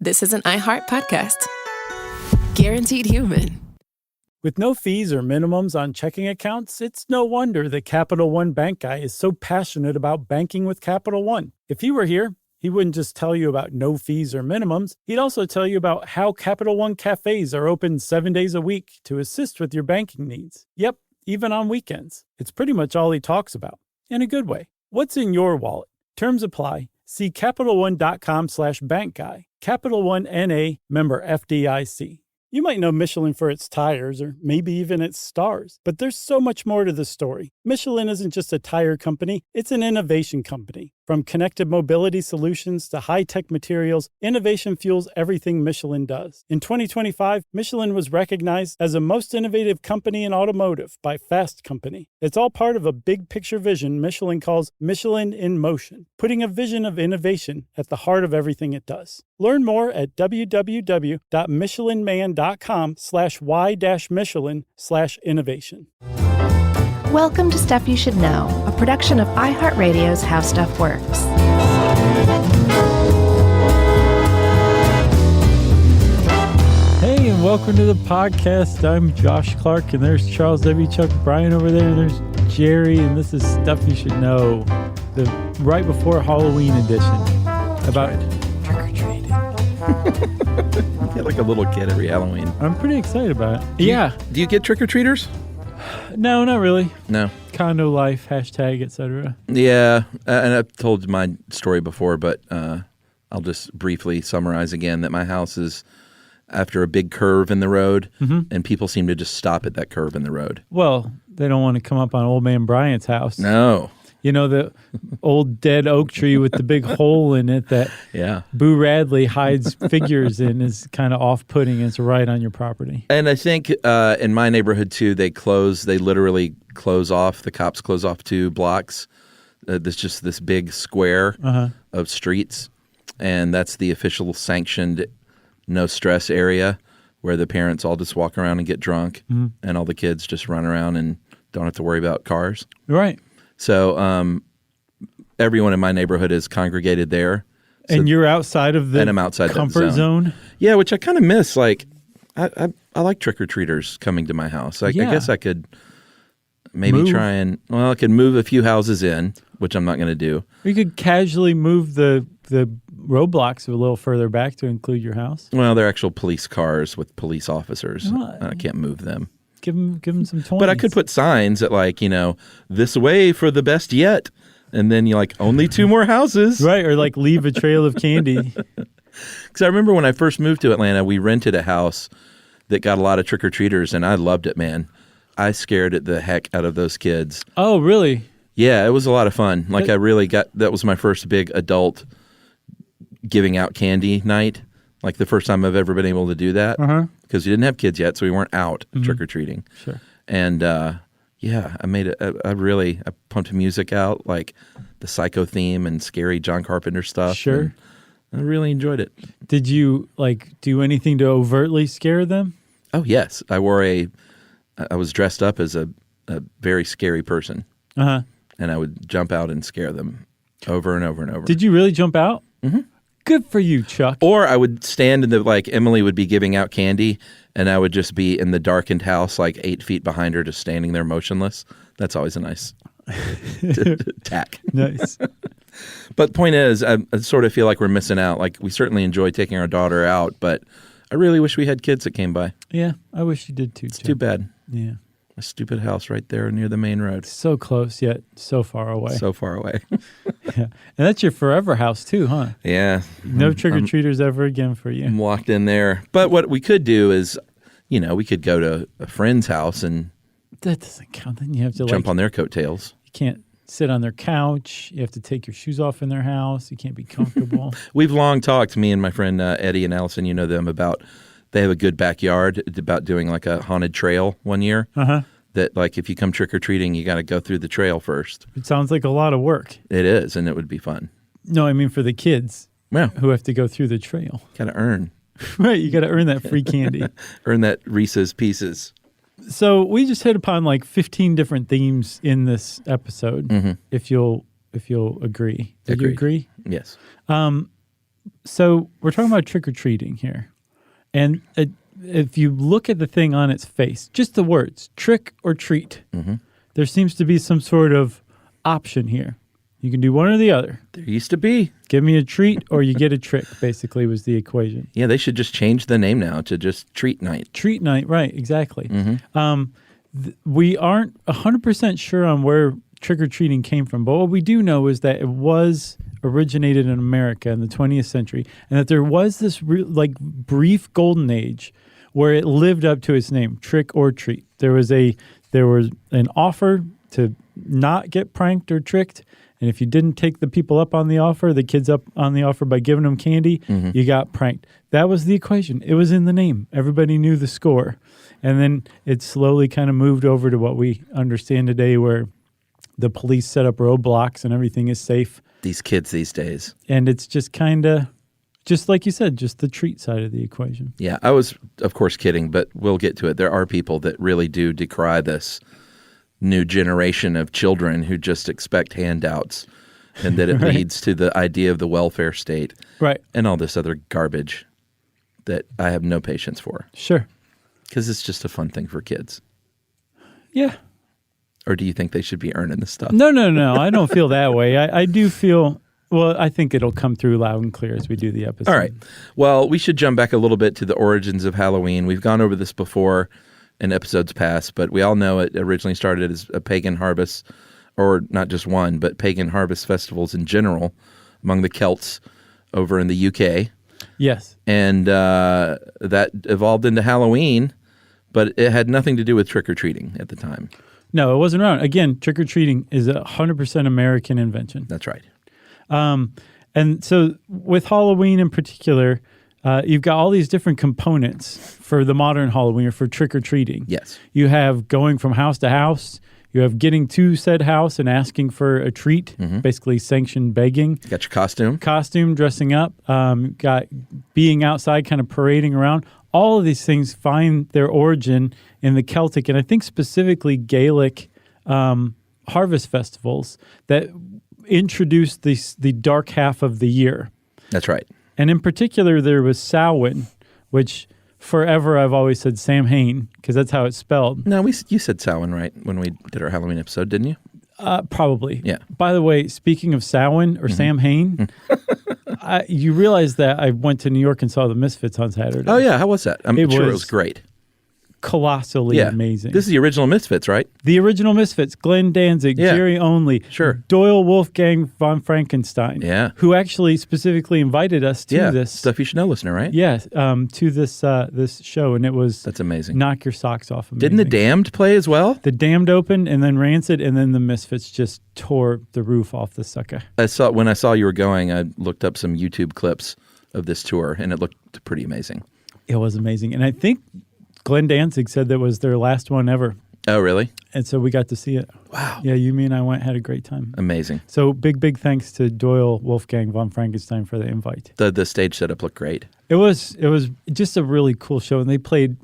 This is an iHeart podcast. Guaranteed human. With no fees or minimums on checking accounts, it's no wonder that Capital One Bank Guy is so passionate about banking with Capital One. If he were here, he wouldn't just tell you about no fees or minimums. He'd also tell you about how Capital One cafes are open 7 days a week to assist with your banking needs. Yep, even on weekends. It's pretty much all he talks about, in a good way. What's in your wallet? Terms apply. See CapitalOne.com/bankguy. Capital One N.A., member FDIC. You might know Michelin for its tires or maybe even its stars, but there's so much more to the story. Michelin isn't just a tire company, it's an innovation company. From connected mobility solutions to high-tech materials, innovation fuels everything Michelin does. In 2025, Michelin was recognized as the most innovative company in automotive by Fast Company. It's all part of a big picture vision Michelin calls Michelin in Motion, putting a vision of innovation at the heart of everything it does. Learn more at www.michelinman.com/y-michelin/innovation. Welcome to Stuff You Should Know, a production of iHeartRadio's How Stuff Works. Hey, and welcome to the podcast. I'm Josh Clark, and there's Charles W. Chuck Bryan over there, and there's Jerry, and this is Stuff You Should Know, the right before Halloween edition about trick-or-treating. You get like a little kid every Halloween. I'm pretty excited about it. Do you get trick-or-treaters? No, not really. No. Condo life, hashtag, etc. Yeah, and I've told my story before, but I'll just briefly summarize again that my house is after a big curve in the road, and people seem to just stop at that curve in the road. Well, they don't want to come up on Old Man Bryant's house. No. You know, the old dead oak tree with the big hole in it that Boo Radley hides figures in is kind of off-putting. It's right on your property. And I think in my neighborhood, too, they literally close off, the cops close off 2 blocks. There's just this big square of streets, and that's the official sanctioned no-stress area where the parents all just walk around and get drunk, and all the kids just run around and don't have to worry about cars. Right. So everyone in my neighborhood is congregated there. So, and you're outside of the and I'm outside comfort zone? Yeah, which I kind of miss. Like, I like trick-or-treaters coming to my house. I guess I could maybe I could move a few houses in, which I'm not going to do. You could casually move the roadblocks a little further back to include your house. Well, they're actual police cars with police officers. And I can't move them. Give them some 20s. But I could put signs at this way for the best yet. And then you're like, only 2 more houses. Right, or leave a trail of candy. Because I remember when I first moved to Atlanta, we rented a house that got a lot of trick-or-treaters, and I loved it, man. I scared the heck out of those kids. Oh, really? Yeah, it was a lot of fun. That was my first big adult giving out candy night. Like the first time I've ever been able to do that. Because we didn't have kids yet, so we weren't out trick-or-treating. Sure. And I made it. I pumped music out, like the Psycho theme and scary John Carpenter stuff. Sure. I really enjoyed it. Did you do anything to overtly scare them? Oh, yes. I was dressed up as a very scary person. And I would jump out and scare them over and over and over. Did you really jump out? Mm-hmm. Good for you, Chuck. Or I would stand in Emily would be giving out candy, and I would just be in the darkened house, 8 feet behind her, just standing there motionless. That's always a nice tack. Nice. But the point is, I sort of feel like we're missing out. We certainly enjoy taking our daughter out, but I really wish we had kids that came by. Yeah, I wish you did too, It's too bad. Yeah. A stupid house right there near the main road. So close, yet so far away. So far away. Yeah. And that's your forever house too, huh? Yeah. No trick-or-treaters ever again for you. I'm locked in there. But what we could do is, we could go to a friend's house and that doesn't count. Then you have to jump on their coattails. You can't sit on their couch. You have to take your shoes off in their house. You can't be comfortable. We've long talked, me and my friend Eddie and Allison, you know them, about they have a good backyard, about doing a haunted trail one year. That if you come trick-or-treating, you got to go through the trail first. It sounds like a lot of work. It is, and it would be fun. No, I mean for the kids who have to go through the trail. Got to earn. Right, you got to earn that free candy. Earn that Reese's Pieces. So we just hit upon 15 different themes in this episode, if you'll agree. Did you agree? Yes. So we're talking about trick-or-treating here. And if you look at the thing on its face, just the words, trick or treat, there seems to be some sort of option here. You can do one or the other. There used to be. Give me a treat or you get a trick, basically, was the equation. Yeah, they should just change the name now to just treat night. Treat night, right, exactly. We aren't 100% sure on where trick-or-treating came from, but what we do know is that it was originated in America in the 20th century, and that there was this brief golden age where it lived up to its name, trick or treat. There was an offer to not get pranked or tricked, and if you didn't take the people up on the offer, the kids up on the offer by giving them candy, you got pranked. That was the equation. It was in the name. Everybody knew the score. And then it slowly kind of moved over to what we understand today, where the police set up roadblocks and everything is safe. These kids these days. And it's just kind of, just like you said, just the treat side of the equation. Yeah, I was, of course, kidding, but we'll get to it. There are people that really do decry this new generation of children who just expect handouts and that it leads to the idea of the welfare state. Right. And all this other garbage that I have no patience for. Sure. Because it's just a fun thing for kids. Yeah. Or do you think they should be earning this stuff? No. I don't feel that way. I do feel, well, I think it'll come through loud and clear as we do the episode. All right. Well, we should jump back a little bit to the origins of Halloween. We've gone over this before in episodes past, but we all know it originally started as a pagan harvest, or not just one, but pagan harvest festivals in general among the Celts over in the UK. Yes. And that evolved into Halloween, but it had nothing to do with trick-or-treating at the time. No, it wasn't around. Again, trick-or-treating is a 100% American invention. That's right. And so with Halloween in particular, you've got all these different components for the modern Halloween or for trick-or-treating. Yes. You have going from house to house. You have getting to said house and asking for a treat, basically sanctioned begging. Got your costume. Costume, dressing up. Got being outside, kind of parading around. All of these things find their origin in the Celtic and I think specifically Gaelic harvest festivals that introduced the dark half of the year. That's right. And in particular, there was Samhain, which forever I've always said Samhain because that's how it's spelled. No, you said Samhain right when we did our Halloween episode, didn't you? Probably. Yeah. By the way, speaking of Samhain or Samhain, you realize that I went to New York and saw the Misfits on Saturday. Oh, yeah. How was that? I'm sure it was great. Colossally amazing. This is the original Misfits, right? The original Misfits, Glenn Danzig, Jerry Only, Doyle Wolfgang von Frankenstein, who actually specifically invited us to this. Stuff You Should Know listener, right? Yes, to this show, and it was that's amazing. Knock your socks off. Amazing. Didn't the Damned play as well? The Damned opened, and then Rancid, and then the Misfits just tore the roof off the sucker. When I saw you were going, I looked up some YouTube clips of this tour, and it looked pretty amazing. It was amazing, and I think Glenn Danzig said that was their last one ever. Oh, really? And so we got to see it. Wow. Yeah, you, me, and I went, had a great time. Amazing. So big thanks to Doyle Wolfgang von Frankenstein for the invite. The stage setup looked great. It was just a really cool show, and they played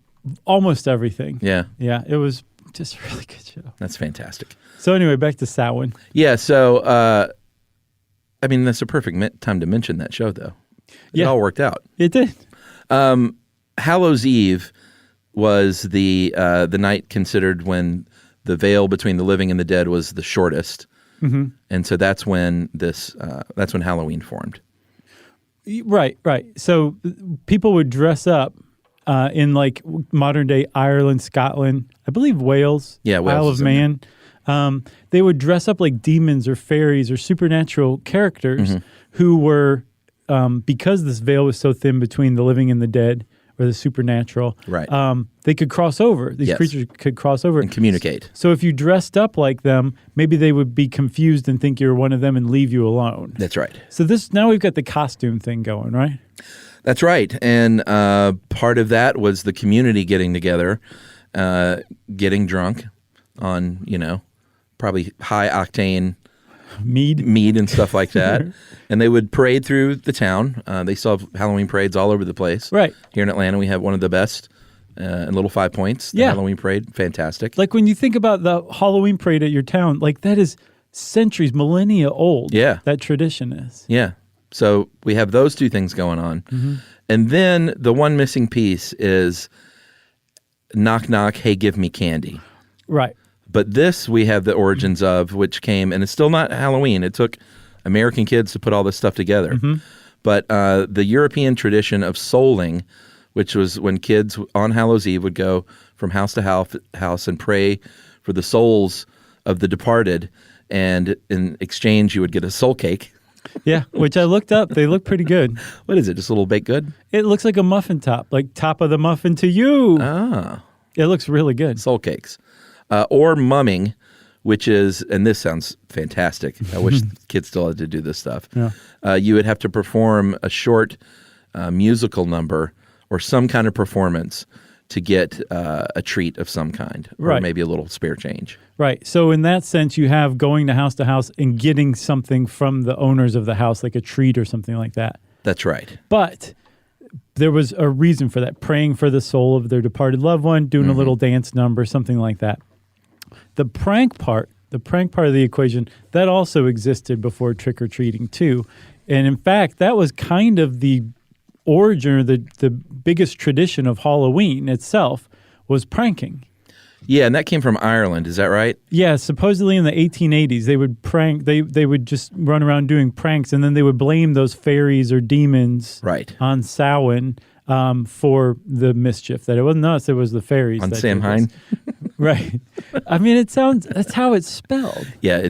almost everything. Yeah. Yeah, it was just a really good show. That's fantastic. So anyway, back to Samhain. Yeah, so, I mean, that's a perfect time to mention that show, though. It all worked out. It did. Hallows Eve was the night considered when the veil between the living and the dead was the shortest, and so that's when Halloween formed. Right. So people would dress up in like modern day Ireland, Scotland, I believe Wales, Isle of Man. They would dress up like demons or fairies or supernatural characters who were because this veil was so thin between the living and the dead. Or the supernatural. Right. They could cross over. These creatures could cross over. And communicate. So if you dressed up like them, maybe they would be confused and think you're one of them and leave you alone. That's right. So now we've got the costume thing going, right? That's right. And part of that was the community getting together, getting drunk on, probably high octane mead and stuff like that. And they would parade through the town. They still have Halloween parades all over the place. Right. Here in Atlanta, we have one of the best in Little Five Points. The Halloween parade, fantastic. Like when you think about the Halloween parade at your town, like that is centuries, millennia old. Yeah. That tradition is. Yeah. So we have those two things going on. And then the one missing piece is knock, knock, hey, give me candy. Right. But this we have the origins of, which came, and it's still not Halloween. It took American kids to put all this stuff together. But the European tradition of souling, which was when kids on Hallows Eve would go from house to house and pray for the souls of the departed, and in exchange you would get a soul cake. Yeah, which I looked up. They look pretty good. What is it, just a little baked good? It looks like a muffin top, like top of the muffin to you. Ah. It looks really good. Soul cakes. Or mumming, which is, and this sounds fantastic. I wish kids still had to do this stuff. Yeah. You would have to perform a short musical number or some kind of performance to get a treat of some kind, or Right. maybe a little spare change. Right. So in that sense, you have going to house and getting something from the owners of the house, like a treat or something like that. That's right. But there was a reason for that, praying for the soul of their departed loved one, doing a little dance number, something like that. The prank part of the equation, that also existed before trick-or-treating too. And in fact, that was kind of the origin, or the biggest tradition of Halloween itself was pranking. Yeah, and that came from Ireland. Is that right? Yeah, supposedly in the 1880s, they would prank. They would just run around doing pranks, and then they would blame those fairies or demons Right. on Samhain for the mischief. That it wasn't us; it was the fairies. On that Sam did Hine? this. Right. I mean, that's how it's spelled. Yeah,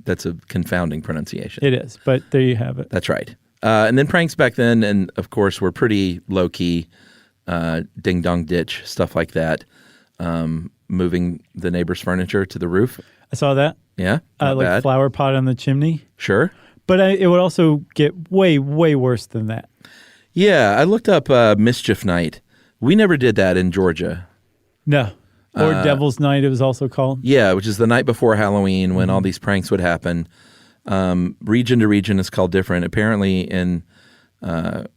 that's a confounding pronunciation. It is, but there you have it. That's right. And then pranks back then, and of course, were pretty low-key, ding-dong ditch, stuff like that. Moving the neighbor's furniture to the roof. I saw that. Yeah, not Like bad. flower pot on the chimney. Sure. But it would also get way, way worse than that. Yeah, I looked up Mischief Night. We never did that in Georgia. No. Or Devil's Night, it was also called. Yeah, which is the night before Halloween when all these pranks would happen. Region to region is called different. Apparently in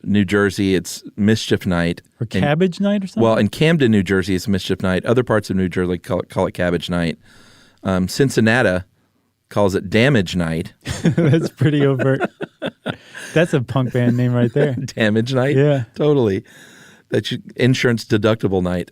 New Jersey, it's Mischief Night. Or Cabbage Night or something? Well, in Camden, New Jersey, it's Mischief Night. Other parts of New Jersey call it Cabbage Night. Cincinnati calls it Damage Night. That's pretty overt. That's a punk band name right there. Damage Night? Yeah. Totally. That's insurance deductible night.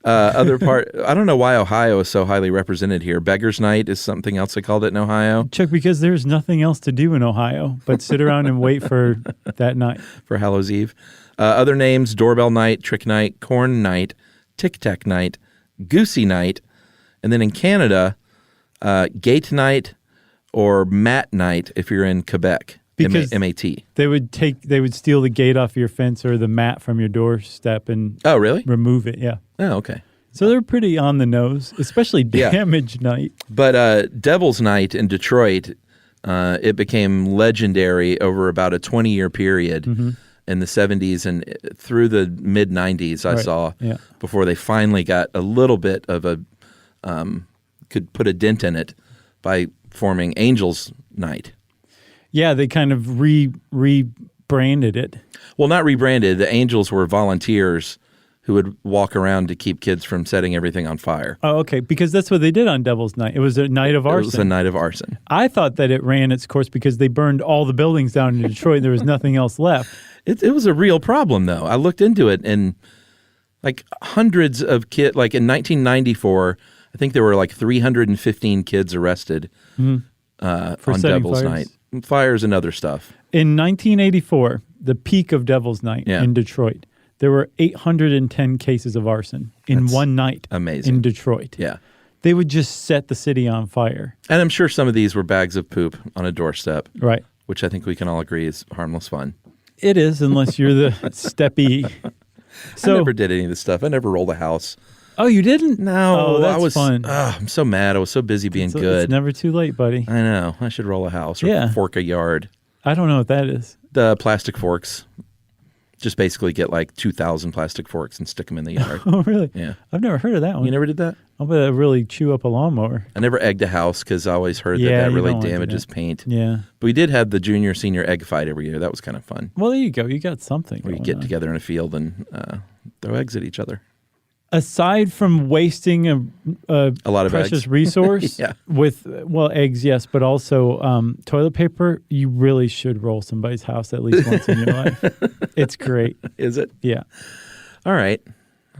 I don't know why Ohio is so highly represented here. Beggar's Night is something else they called it in Ohio. Chuck, because there's nothing else to do in Ohio but sit around and wait for that night. For Hallows Eve. Other names, Doorbell Night, Trick Night, Corn Night, Tic Tac Night, Goosey Night, and then in Canada, Gate Night or Mat Night if you're in Quebec. Because M-A-T. They would steal the gate off your fence or the mat from your doorstep and Oh, really? remove it. Yeah. Oh, okay. So they're pretty on the nose, especially Yeah. Damage Night. But Devil's Night in Detroit, it became legendary over about a 20-year period in the 70s and through the mid-90s, I Right. saw, Yeah. before they finally got a little bit of could put a dent in it by forming Angels Night. Yeah, they kind of rebranded it. Well, not rebranded. The Angels were volunteers who would walk around to keep kids from setting everything on fire. Oh, okay, because that's what they did on Devil's Night. It was a night of arson. It was a night of arson. I thought that it ran its course because they burned all the buildings down in Detroit and there was nothing else left. It was a real problem, though. I looked into it, and like hundreds of kids, like in 1994, I think there were like 315 kids arrested on setting Devil's fires. Night. Fires and other stuff. In 1984, the peak of Devil's Night Yeah. in Detroit, there were 810 cases of arson in That's one night amazing. in Detroit. Yeah. They would just set the city on fire. And I'm sure some of these were bags of poop on a doorstep, Right. which I think we can all agree is harmless fun. It is, unless you're the steppy. I never did any of this stuff. I never rolled a house. Oh, you didn't? No, Oh, that's I was fun. I'm so mad. I was so busy being good. It's never too late, buddy. I know. I should roll a house or Yeah. fork a yard. I don't know what that is. The plastic forks. Just basically get like 2,000 plastic forks and stick them in the yard. Oh, really? Yeah. I've never heard of that one. You never did that? I'll bet that really chew up a lawnmower. I never egged a house because I always heard Yeah, that you really don't wanna do damages that. paint. Yeah. But we did have the junior senior egg fight every year. That was kind of fun. Well, there you go. You got something. Where you going get on. together in a field and throw eggs at each other. Aside from wasting a lot of precious eggs. resource Yeah. with, eggs, yes, but also toilet paper, you really should roll somebody's house at least once in your life. It's great. Is it? Yeah. All right.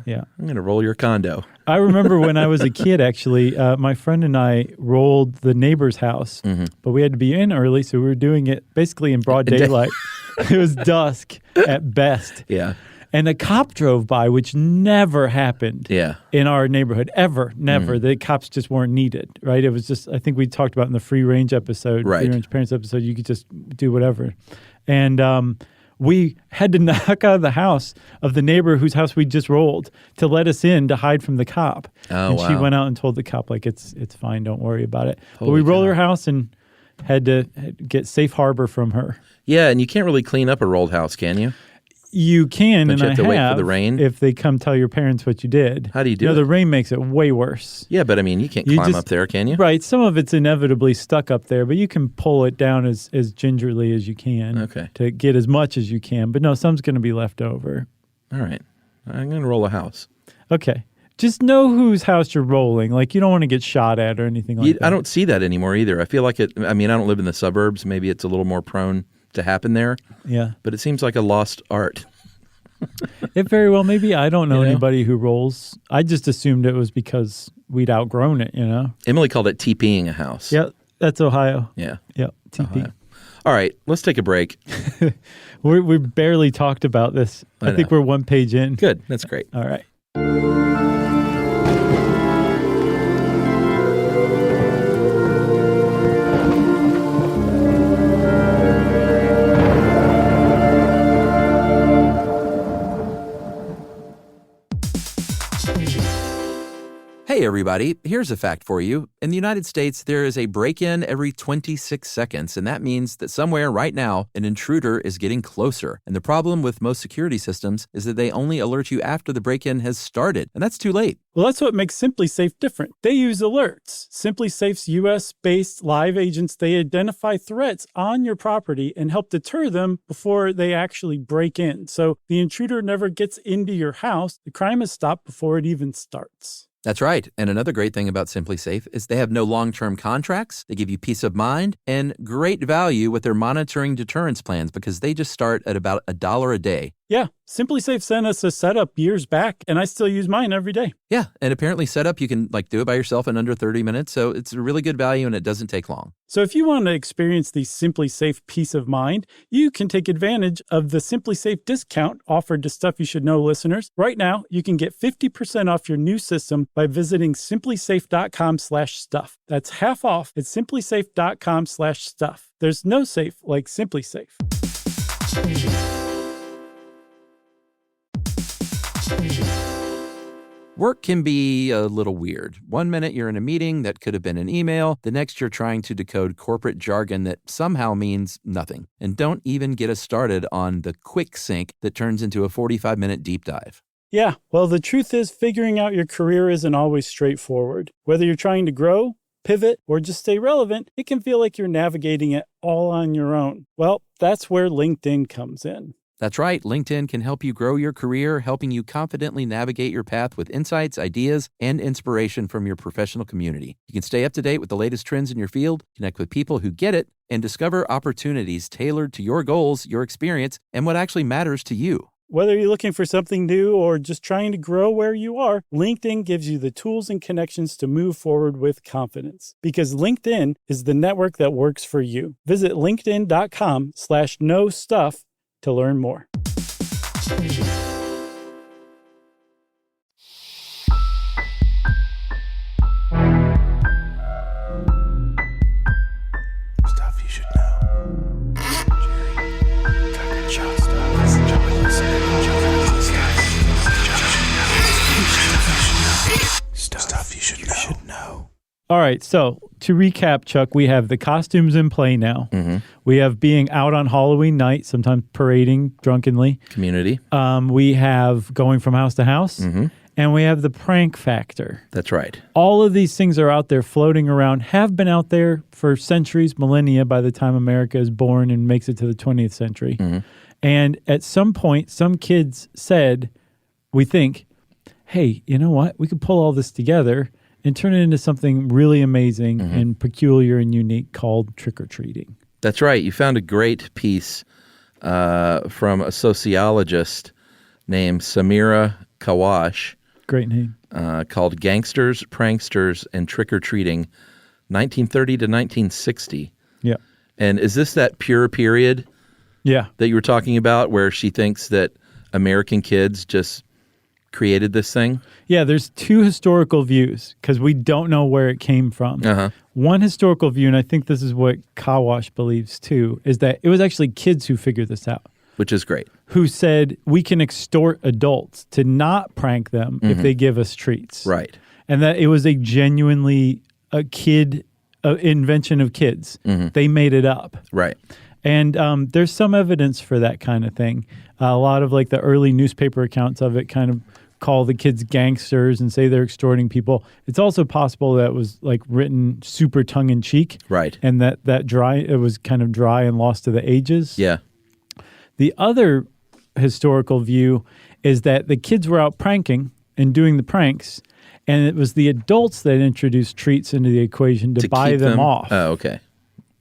Yeah. I'm going to roll your condo. I remember when I was a kid, actually, my friend and I rolled the neighbor's house, but we had to be in early, so we were doing it basically in broad daylight. It was dusk at best. Yeah. And a cop drove by, which never happened Yeah. in our neighborhood, ever, never. The cops just weren't needed, right? It was just, I think we talked about in the free range episode, Right. free range parents episode, you could just do whatever. And we had to knock out of the house of the neighbor whose house we just rolled to let us in to hide from the cop. Oh, and she wow. went out and told the cop, like, it's fine, don't worry about it. But Holy we rolled cow. her house and had to get safe harbor from her. Yeah, and you can't really clean up a rolled house, can you? You can, Don't and you have to I wait for have, the rain? if they come tell your parents what you did. How do you do You know, it? the rain makes it way worse. Yeah, but I mean, you can't You climb just- up there, can you? Right. Some of it's inevitably stuck up there, but you can pull it down as gingerly as you can Okay. to get as much as you can. But no, some's going to be left over. All right. I'm going to roll a house. Okay. Just know whose house you're rolling. Like, you don't want to get shot at or anything like that. I don't see that anymore either. I feel like it, I mean, I don't live in the suburbs. Maybe it's a little more prone to happen there, Yeah. but it seems like a lost art. It very well, maybe. I don't know You know? anybody who rolls. I just assumed it was because we'd outgrown it, you know? Emily called it TPing a house. Yeah. That's Ohio. Yeah. Yeah. TP. Ohio. All right, let's take a break. We barely talked about this. I think know. we're one page in. Good. That's great. All right. Hey everybody, here's a fact for you. In the United States, there is a break-in every 26 seconds, and that means that somewhere right now, an intruder is getting closer. And the problem with most security systems is that they only alert you after the break-in has started, and that's too late. Well, that's what makes SimpliSafe different. They use alerts. SimpliSafe's US-based live agents, they identify threats on your property and help deter them before they actually break in. So the intruder never gets into your house. The crime is stopped before it even starts. That's right. And another great thing about SimpliSafe is they have no long-term contracts. They give you peace of mind and great value with their monitoring deterrence plans because they just start at about $1 a day. Yeah, SimpliSafe sent us a setup years back, and I still use mine every day. Yeah, and apparently setup, you can do it by yourself in under 30 minutes. So it's a really good value and it doesn't take long. So if you want to experience the SimpliSafe peace of mind, you can take advantage of the SimpliSafe discount offered to Stuff You Should Know listeners. Right now, you can get 50% off your new system by visiting simplisafe.com/stuff. That's half off at simplisafe.com/stuff. There's no safe like SimpliSafe. Work can be a little weird. One minute you're in a meeting that could have been an email. The next you're trying to decode corporate jargon that somehow means nothing. And don't even get us started on the quick sync that turns into a 45-minute deep dive. Yeah, well, the truth is figuring out your career isn't always straightforward. Whether you're trying to grow, pivot, or just stay relevant, it can feel like you're navigating it all on your own. Well, that's where LinkedIn comes in. That's right. LinkedIn can help you grow your career, helping you confidently navigate your path with insights, ideas, and inspiration from your professional community. You can stay up to date with the latest trends in your field, connect with people who get it, and discover opportunities tailored to your goals, your experience, and what actually matters to you. Whether you're looking for something new or just trying to grow where you are, LinkedIn gives you the tools and connections to move forward with confidence. Because LinkedIn is the network that works for you. Visit linkedin.com/knowstuff to learn more. Stuff you should know. Stuff you should know. All right, so to recap, Chuck, we have the costumes in play now. Mm-hmm. We have being out on Halloween night, sometimes parading drunkenly. Community. We have going from house to house. Mm-hmm. And we have the prank factor. That's right. All of these things are out there floating around, have been out there for centuries, millennia by the time America is born and makes it to the 20th century. Mm-hmm. And at some point, some kids said, we think, hey, you know what? We could pull all this together and turn it into something really amazing and peculiar and unique called trick-or-treating. That's right. You found a great piece from a sociologist named Samira Kawash Great name. called Gangsters, Pranksters, and Trick-or-Treating, 1930 to 1960. Yeah. And is this that pure period Yeah. that you were talking about where she thinks that American kids just created this thing? Yeah, there's two historical views because we don't know where it came from. One historical view, and I think this is what Kawash believes too, is that it was actually kids who figured this out. Which is great. Who said we can extort adults to not prank them if they give us treats. Right. And that it was a genuinely a kid invention of kids. They made it up. Right. And there's some evidence for that kind of thing. A lot of like the early newspaper accounts of it kind of call the kids gangsters and say they're extorting people. It's also possible that it was like written super tongue in cheek. Right. And that it was kind of dry and lost to the ages. Yeah. The other historical view is that the kids were out pranking and doing the pranks, and it was the adults that introduced treats into the equation to buy keep them off. Oh, okay.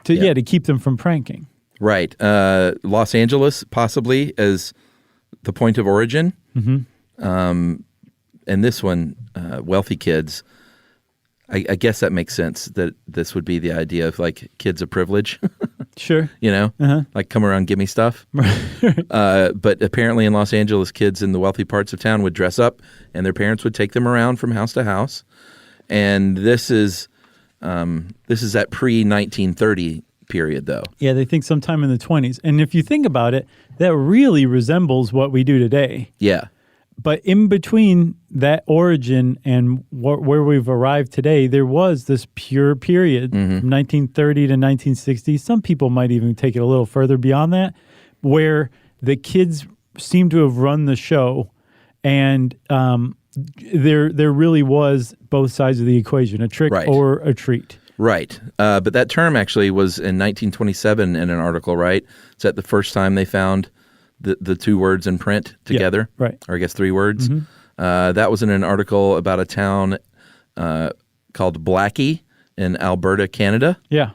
To keep them from pranking. Right. Los Angeles, possibly, as the point of origin. And this one, wealthy kids, I guess that makes sense that this would be the idea of like kids of privilege. Sure. You know, like come around, give me stuff. But apparently in Los Angeles, kids in the wealthy parts of town would dress up and their parents would take them around from house to house. And this is that pre-1930 period, though. Yeah, they think sometime in the 20s. And if you think about it, that really resembles what we do today. Yeah. But in between that origin and where we've arrived today, there was this pure period from 1930 to 1960. Some people might even take it a little further beyond that, where the kids seem to have run the show, and there really was both sides of the equation, a trick or a treat. Right. But that term actually was in 1927 in an article, right? Is that the first time they found the two words in print together? Yeah, right. Or I guess three words. That was in an article about a town called Blackie in Alberta, Canada. Yeah.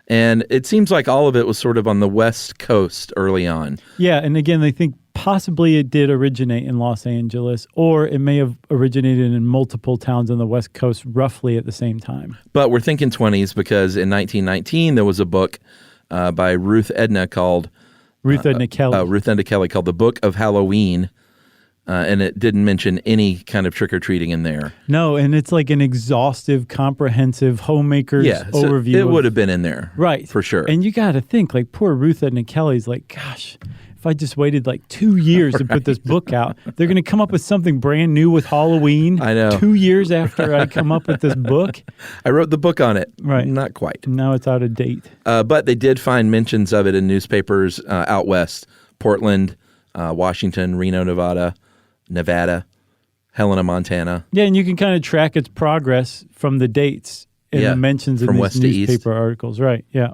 And it seems like all of it was sort of on the West Coast early on. Yeah, and again, they think possibly it did originate in Los Angeles, or it may have originated in multiple towns on the West Coast roughly at the same time. But we're thinking 20s because in 1919 there was a book by Ruth Edna Kelly called The Book of Halloween, and it didn't mention any kind of trick-or-treating in there. No, and it's like an exhaustive, comprehensive homemaker's overview. So it would have been in there. Right. For sure. And you got to think, like, poor Ruth Edna Kelly's like, gosh, if I just waited like 2 years to put this book out, they're going to come up with something brand new with Halloween. I know. 2 years after I come up with this book. I wrote the book on it. Right. Not quite. Now it's out of date. But they did find mentions of it in newspapers out west. Portland, Washington, Reno, Nevada, Helena, Montana. Yeah, and you can kind of track its progress from the dates and the mentions in from these west to east. newspaper articles. Right, yeah.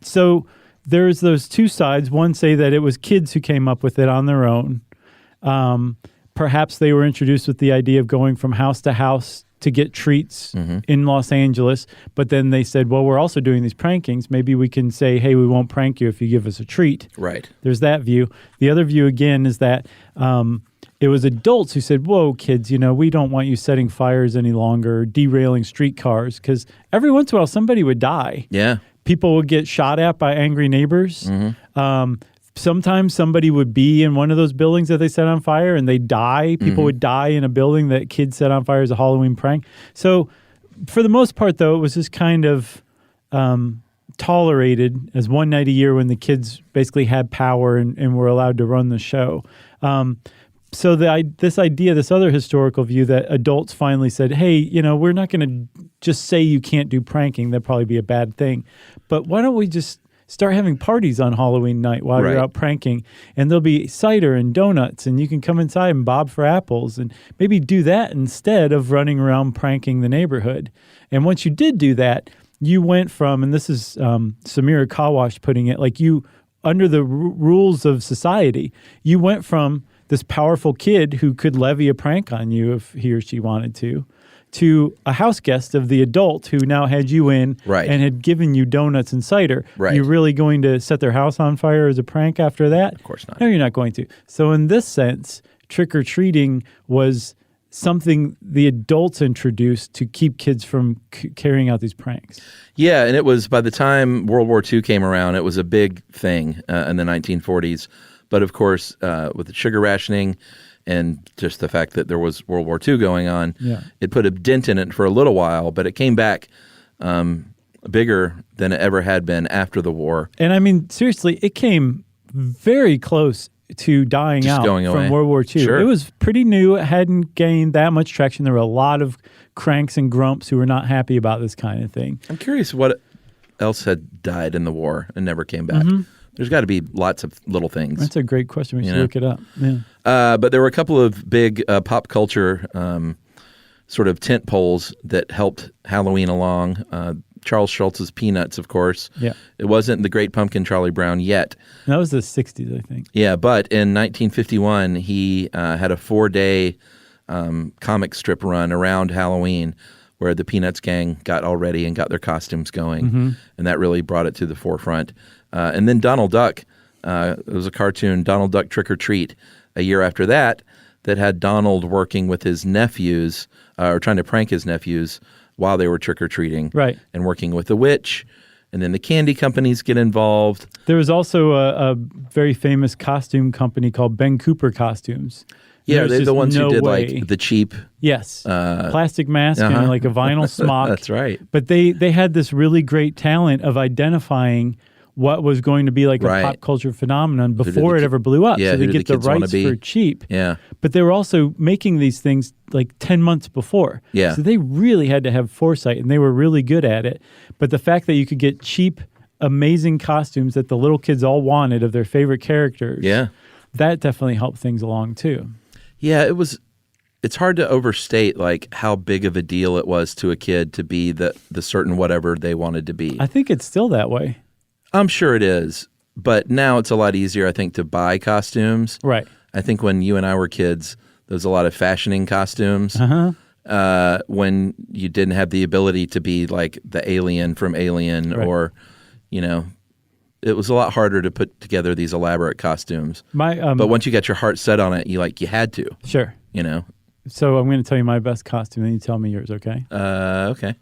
So there's those two sides. One say that it was kids who came up with it on their own. Perhaps they were introduced with the idea of going from house to house to get treats in Los Angeles. But then they said, well, we're also doing these prankings. Maybe we can say, hey, we won't prank you if you give us a treat. Right. There's that view. The other view, again, is that it was adults who said, whoa, kids, we don't want you setting fires any longer, derailing streetcars, because every once in a while somebody would die. Yeah. People would get shot at by angry neighbors. Sometimes somebody would be in one of those buildings that they set on fire and they die. People would die in a building that kids set on fire as a Halloween prank. So for the most part, though, it was just kind of tolerated as one night a year when the kids basically had power and were allowed to run the show. So this other historical view that adults finally said, hey, we're not going to just say you can't do pranking. That'd probably be a bad thing. But why don't we just start having parties on Halloween night while you're out pranking, and there'll be cider and donuts, and you can come inside and bob for apples, and maybe do that instead of running around pranking the neighborhood. And once you did do that, you went from, and this is Samira Kawash putting it, like you, under the rules of society, you went from this powerful kid who could levy a prank on you if he or she wanted to a house guest of the adult who now had you in Right. and had given you donuts and cider. Right. You're really going to set their house on fire as a prank after that? Of course not. No, you're not going to. So in this sense, trick-or-treating was something the adults introduced to keep kids from carrying out these pranks. Yeah, and it was by the time World War II came around, it was a big thing in the 1940s. But of course, with the sugar rationing and just the fact that there was World War II going on, it put a dent in it for a little while, but it came back bigger than it ever had been after the war. And I mean, seriously, it came very close to dying Just out going from away. World War II. Sure. It was pretty new. It hadn't gained that much traction. There were a lot of cranks and grumps who were not happy about this kind of thing. I'm curious what else had died in the war and never came back. There's got to be lots of little things. That's a great question. We should look it up. Yeah. But there were a couple of big pop culture sort of tent poles that helped Halloween along. Charles Schultz's Peanuts, of course. Yeah. It wasn't the Great Pumpkin Charlie Brown yet. That was the 60s, I think. Yeah, but in 1951, he had a 4-day comic strip run around Halloween where the Peanuts gang got all ready and got their costumes going. And that really brought it to the forefront. And then Donald Duck, it was a cartoon, Donald Duck Trick or Treat, a year after that had Donald working with his nephews, or trying to prank his nephews while they were trick-or-treating. Right. And working with the witch. And then the candy companies get involved. There was also a very famous costume company called Ben Cooper Costumes. Yeah, There's they're the just ones no who did way. like the cheap. Yes. Plastic mask and like a vinyl smock. That's right. But they had this really great talent of identifying what was going to be like a Right. pop culture phenomenon did before the it ki- ever blew up. Yeah, so they who did get the the kids wanna rights be? for cheap. Yeah. But they were also making these things like 10 months before. Yeah. So they really had to have foresight and they were really good at it. But the fact that you could get cheap, amazing costumes that the little kids all wanted of their favorite characters. Yeah. That definitely helped things along too. Yeah, it's hard to overstate like how big of a deal it was to a kid to be the certain whatever they wanted to be. I think it's still that way. I'm sure it is, but now it's a lot easier, I think, to buy costumes. Right. I think when you and I were kids, there was a lot of fashioning costumes. When you didn't have the ability to be like the alien from Alien, Right. or, it was a lot harder to put together these elaborate costumes. But once you got your heart set on it, you had to. Sure. So I'm going to tell you my best costume, and you tell me yours, okay? Okay.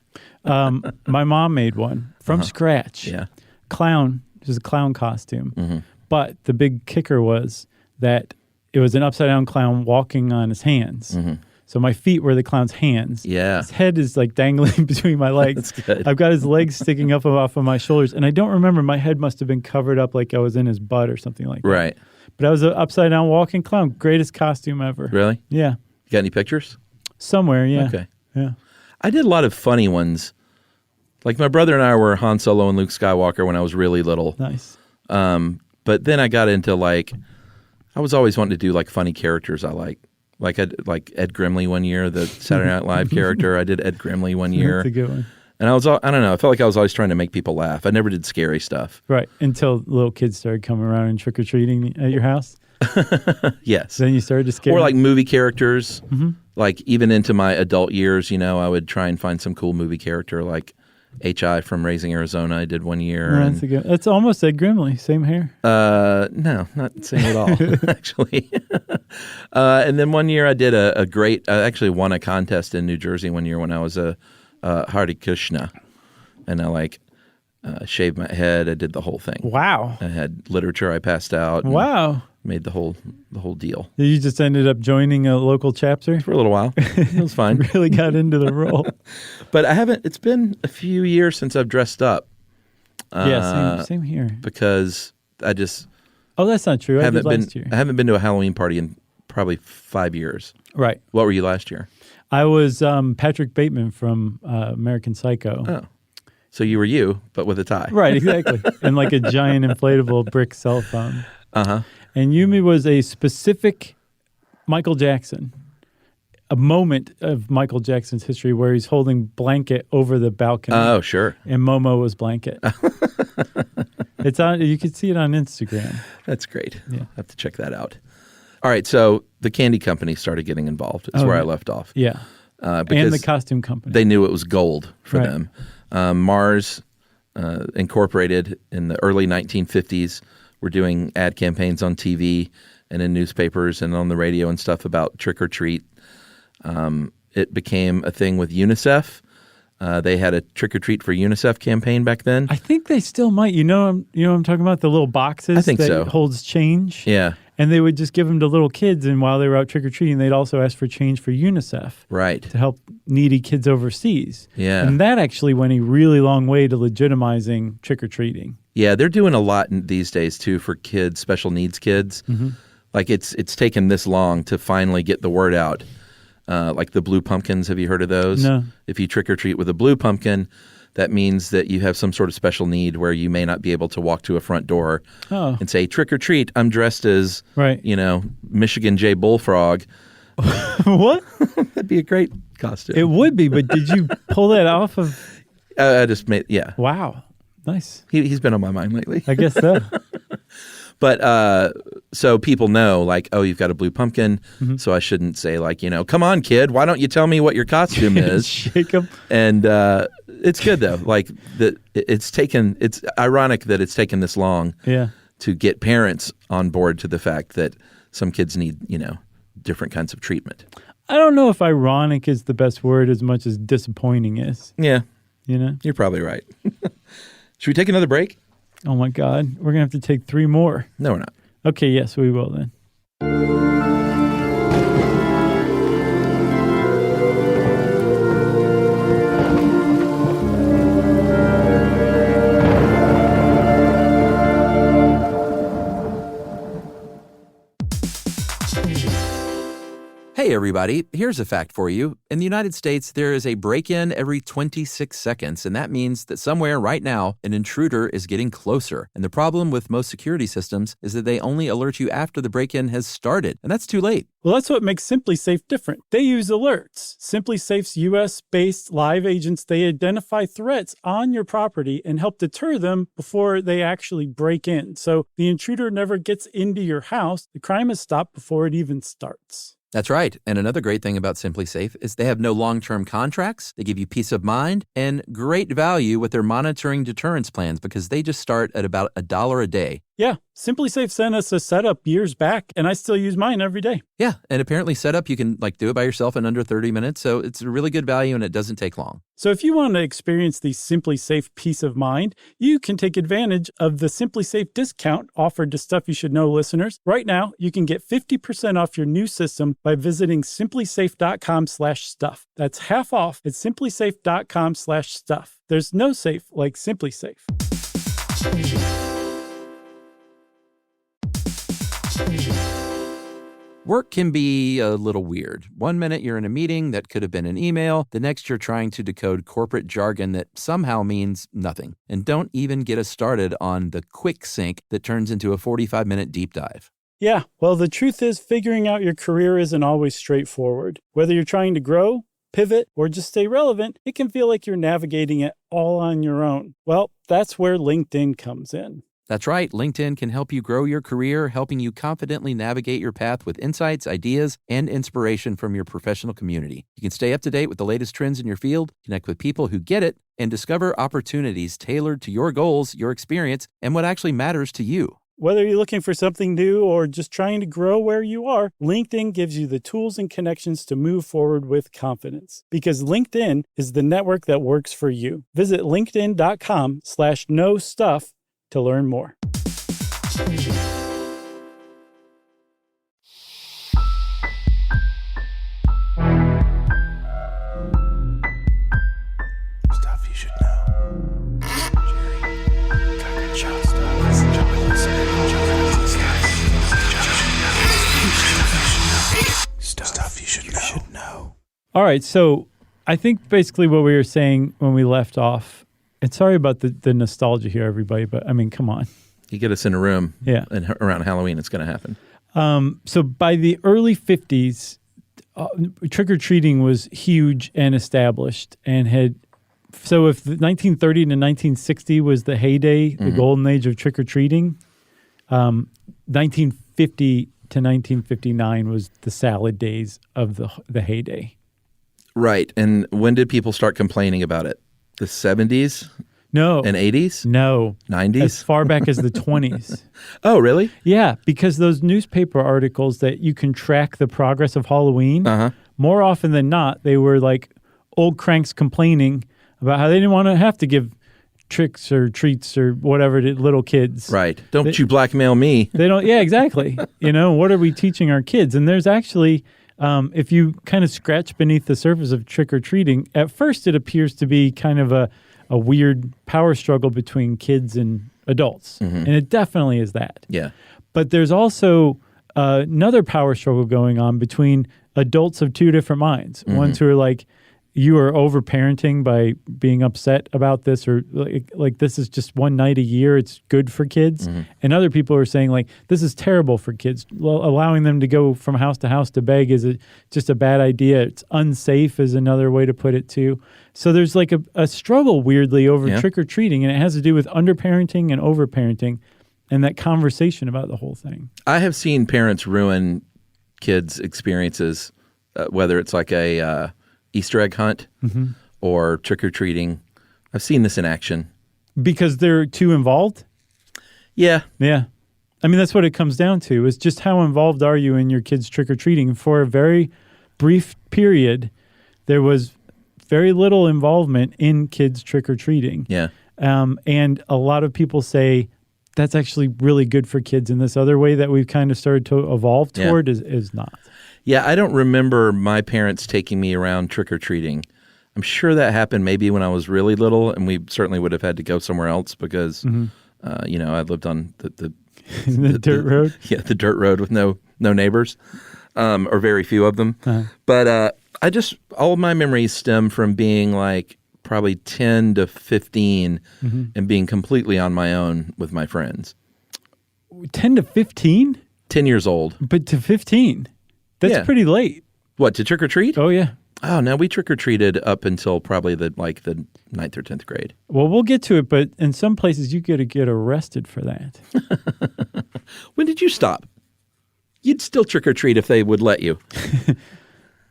My mom made one from scratch. Yeah. Clown. It was a clown costume. But the big kicker was that it was an upside-down clown walking on his hands. So my feet were the clown's hands. Yeah. His head is like dangling between my legs. That's good. I've got his legs sticking up off of my shoulders. And I don't remember, my head must have been covered up like I was in his butt or something like that. Right. But I was an upside-down walking clown. Greatest costume ever. Really? Yeah. You got any pictures? Somewhere, yeah. Okay. Yeah. I did a lot of funny ones. Like my brother and I were Han Solo and Luke Skywalker when I was really little. Nice. But then I got into I was always wanting to do like funny characters I like. Like Ed Grimley one year, the Saturday Night Live character. I did Ed Grimley one year. That's a good one. And I don't know, I felt like I was always trying to make people laugh. I never did scary stuff. Right. Until little kids started coming around and trick-or-treating at your house. Yes. Then you started to scare Or them. like movie characters. Like even into my adult years, I would try and find some cool movie character like H.I. from Raising Arizona I did one year. Oh, that's almost Ed Grimley. Same hair. No, not the same at all, actually. And then one year I did a great, I actually won a contest in New Jersey one year when I was a Hare Krishna. And I shaved my head. I did the whole thing. Wow. I had literature I passed out. and Wow. Made the whole deal. You just ended up joining a local chapter? For a little while. It was fine. Really got into the role. But it's been a few years since I've dressed up. Yeah, same here. Because I just Oh, that's not true. I did haven't been last year. I haven't been to a Halloween party in probably 5 years. Right. What were you last year? I was Patrick Bateman from American Psycho. Oh. So you were you, but with a tie. Right, exactly. And like a giant inflatable brick cell phone. Uh-huh. And Yumi was a specific Michael Jackson, a moment of Michael Jackson's history where he's holding Blanket over the balcony. Oh, sure. And Momo was Blanket. It's on. You can see it on Instagram. That's great. Yeah. I have to check that out. All right, so the candy company started getting involved. Is where I left off. Yeah. Because and the costume company. they knew it was gold for Right. them. Mars Incorporated in the early 1950s were doing ad campaigns on TV and in newspapers and on the radio and stuff about trick or treat. It became a thing with UNICEF. They had a trick or treat for UNICEF campaign back then. I think they still might. You know what I'm talking about? The little boxes I think that so. holds change. Yeah, And they would just give them to little kids, and while they were out trick-or-treating, they'd also ask for change for UNICEF right. to help needy kids overseas. Yeah. And that actually went a really long way to legitimizing trick-or-treating. Yeah, they're doing a lot these days too for kids, special needs kids. Mm-hmm. Like it's taken this long to finally get the word out. Like the blue pumpkins, have you heard of those? No. If you trick or treat with a blue pumpkin, that means that you have some sort of special need where you may not be able to walk to a front door and say, trick or treat, I'm dressed as, Right. Michigan J. Bullfrog. What? That'd be a great costume. It would be, but did you pull that off of? I just made, yeah. Wow. Nice. He's been on my mind lately. I guess so. But so people know, like, oh, you've got a blue pumpkin, so I shouldn't say, like, come on, kid, why don't you tell me what your costume is? Shake them. And it's good, though. Like, it's ironic that it's taken this long to get parents on board to the fact that some kids need, different kinds of treatment. I don't know if ironic is the best word as much as disappointing is. Yeah. You're probably right. Should we take another break? Oh, my God. We're going to have to take 3 more. No, we're not. Okay, yes, we will then. Hey, everybody. Here's a fact for you. In the United States, there is a break-in every 26 seconds, and that means that somewhere right now, an intruder is getting closer. And the problem with most security systems is that they only alert you after the break-in has started, and that's too late. Well, that's what makes SimpliSafe different. They use alerts. SimpliSafe's U.S.-based live agents, they identify threats on your property and help deter them before they actually break in. So the intruder never gets into your house. The crime is stopped before it even starts. That's right. And another great thing about SimpliSafe is they have no long-term contracts. They give you peace of mind and great value with their monitoring deterrence plans because they just start at about $1 a day. Yeah, SimpliSafe sent us a setup years back, and I still use mine every day. Yeah, and apparently setup, you can do it by yourself in under 30 minutes, so it's a really good value and it doesn't take long. So if you want to experience the SimpliSafe peace of mind, you can take advantage of the SimpliSafe discount offered to Stuff You Should Know listeners. Right now, you can get 50% off your new system by visiting simplisafe.com/stuff. That's half off at simplisafe.com/stuff. There's no safe like SimpliSafe. Work can be a little weird. One minute you're in a meeting that could have been an email. The next you're trying to decode corporate jargon that somehow means nothing. And don't even get us started on the quick sync that turns into a 45-minute deep dive. Yeah, well, the truth is figuring out your career isn't always straightforward. Whether you're trying to grow, pivot, or just stay relevant, it can feel like you're navigating it all on your own. Well, that's where LinkedIn comes in. That's right. LinkedIn can help you grow your career, helping you confidently navigate your path with insights, ideas, and inspiration from your professional community. You can stay up to date with the latest trends in your field, connect with people who get it, and discover opportunities tailored to your goals, your experience, and what actually matters to you. Whether you're looking for something new or just trying to grow where you are, LinkedIn gives you the tools and connections to move forward with confidence. Because LinkedIn is the network that works for you. Visit linkedin.com/knowstuff to learn more. Stuff you should know. Stuff you should know. All right, so I think basically what we were saying when we left off, and sorry about the nostalgia here, everybody, but I mean, come on. You get us in a room Yeah. and around Halloween, it's going to happen. So by the early 50s, trick-or-treating was huge and established and had, so if the 1930 to 1960 was the heyday, the golden age of trick-or-treating, 1950 to 1959 was the salad days of the heyday. Right. And when did people start complaining about it? The 70s? No. And 80s? No. 90s? As far back as the 20s. Oh, really? Yeah, because those newspaper articles that you can track the progress of Halloween, more often than not, they were like old cranks complaining about how they didn't want to have to give tricks or treats or whatever to little kids. Right. Don't you blackmail me. They don't. Yeah, exactly. What are we teaching our kids? And there's actually, if you kind of scratch beneath the surface of trick-or-treating, at first it appears to be kind of a weird power struggle between kids and adults. And it definitely is that. Yeah. But there's also another power struggle going on between adults of two different minds. Ones who are like, you are over-parenting by being upset about this, or like this is just one night a year, it's good for kids. And other people are saying like, this is terrible for kids. Allowing them to go from house to beg is just a bad idea. It's unsafe is another way to put it too. So there's like a struggle weirdly over trick-or-treating, and it has to do with under-parenting and over-parenting and that conversation about the whole thing. I have seen parents ruin kids' experiences, whether it's like a Easter egg hunt or trick-or-treating. I've seen this in action. Because they're too involved? Yeah. Yeah. I mean, that's what it comes down to, is just how involved are you in your kids' trick-or-treating. For a very brief period, there was very little involvement in kids' trick-or-treating. Yeah. And a lot of people say that's actually really good for kids, and this other way that we've kind of started to evolve toward is not. Yeah, I don't remember my parents taking me around trick-or-treating. I'm sure that happened maybe when I was really little, and we certainly would have had to go somewhere else because, I lived on the dirt road? Yeah, the dirt road with no neighbors, or very few of them. But all of my memories stem from being like probably 10 to 15 and being completely on my own with my friends. 10 to 15? 10 years old. But to 15? That's pretty late. What, to trick-or-treat? Oh, yeah. Oh, no, we trick-or-treated up until probably the 9th or 10th grade. Well, we'll get to it, but in some places you got to get arrested for that. When did you stop? You'd still trick-or-treat if they would let you.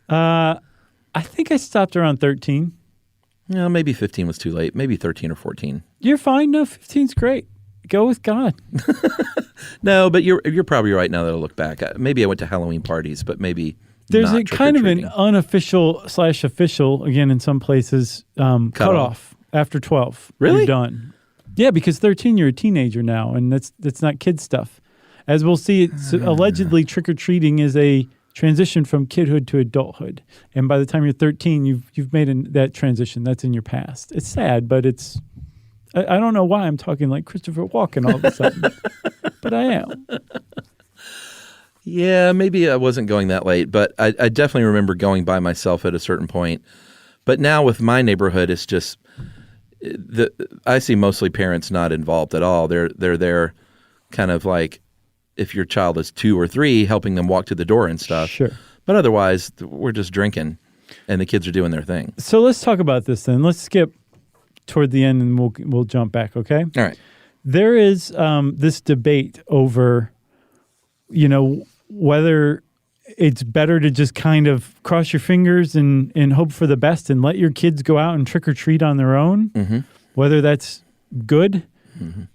I think I stopped around 13. No, maybe 15 was too late. Maybe 13 or 14. You're fine. No, 15's great. Go with God. No, but you're probably right now that I look back. Maybe I went to Halloween parties, but maybe there's not a kind of an trick-or-treating. unofficial/official, again, in some places, cutoff after 12. Really? You're done. Yeah, because 13, you're a teenager now, and that's not kid stuff. As we'll see, it's allegedly trick-or-treating is a transition from kidhood to adulthood. And by the time you're 13, you've made that transition. That's in your past. It's sad, but it's... I don't know why I'm talking like Christopher Walken all of a sudden, but I am. Yeah, maybe I wasn't going that late, but I definitely remember going by myself at a certain point. But now with my neighborhood, it's just I see mostly parents not involved at all. They're there kind of like if your child is 2 or 3, helping them walk to the door and stuff. Sure. But otherwise, we're just drinking, and the kids are doing their thing. So let's talk about this then. Let's skip toward the end, and we'll jump back, okay? All right. There is this debate over, whether it's better to just kind of cross your fingers and hope for the best and let your kids go out and trick-or-treat on their own, whether that's good,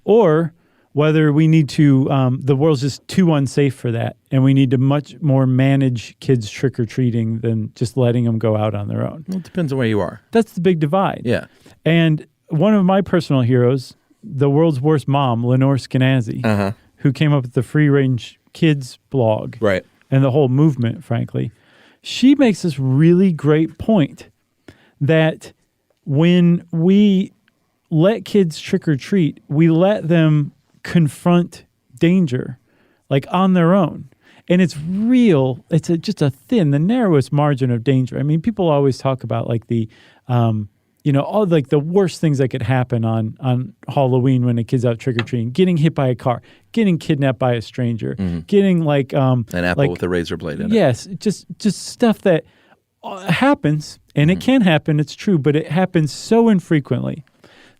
or whether we need to, the world's just too unsafe for that, and we need to much more manage kids trick-or-treating than just letting them go out on their own. Well, it depends on where you are. That's the big divide. Yeah. And one of my personal heroes, the world's worst mom, Lenore Skenazy, who came up with the Free Range Kids blog, Right. and the whole movement, frankly, she makes this really great point that when we let kids trick-or-treat, we let them confront danger, like on their own. And it's real. It's just the narrowest margin of danger. I mean, people always talk about like the, all like the worst things that could happen on Halloween when a kid's out trick-or-treating: getting hit by a car, getting kidnapped by a stranger, getting like an apple with a razor blade in it. Yes, just stuff that happens, and it can happen. It's true, but it happens so infrequently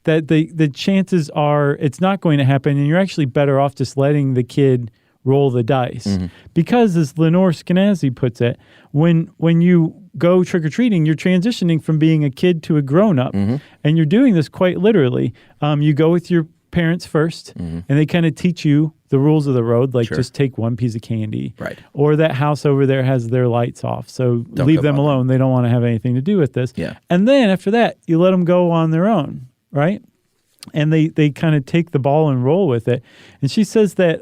that the chances are it's not going to happen, and you're actually better off just letting the kid roll the dice. Because, as Lenore Skenazy puts it, when you go trick-or-treating, you're transitioning from being a kid to a grown-up. And you're doing this quite literally. You go with your parents first, and they kind of teach you the rules of the road, like just take one piece of candy. Right. Or that house over there has their lights off, so leave them alone. They don't want to have anything to do with this. Yeah. And then after that, you let them go on their own, right? And they kind of take the ball and roll with it. And she says that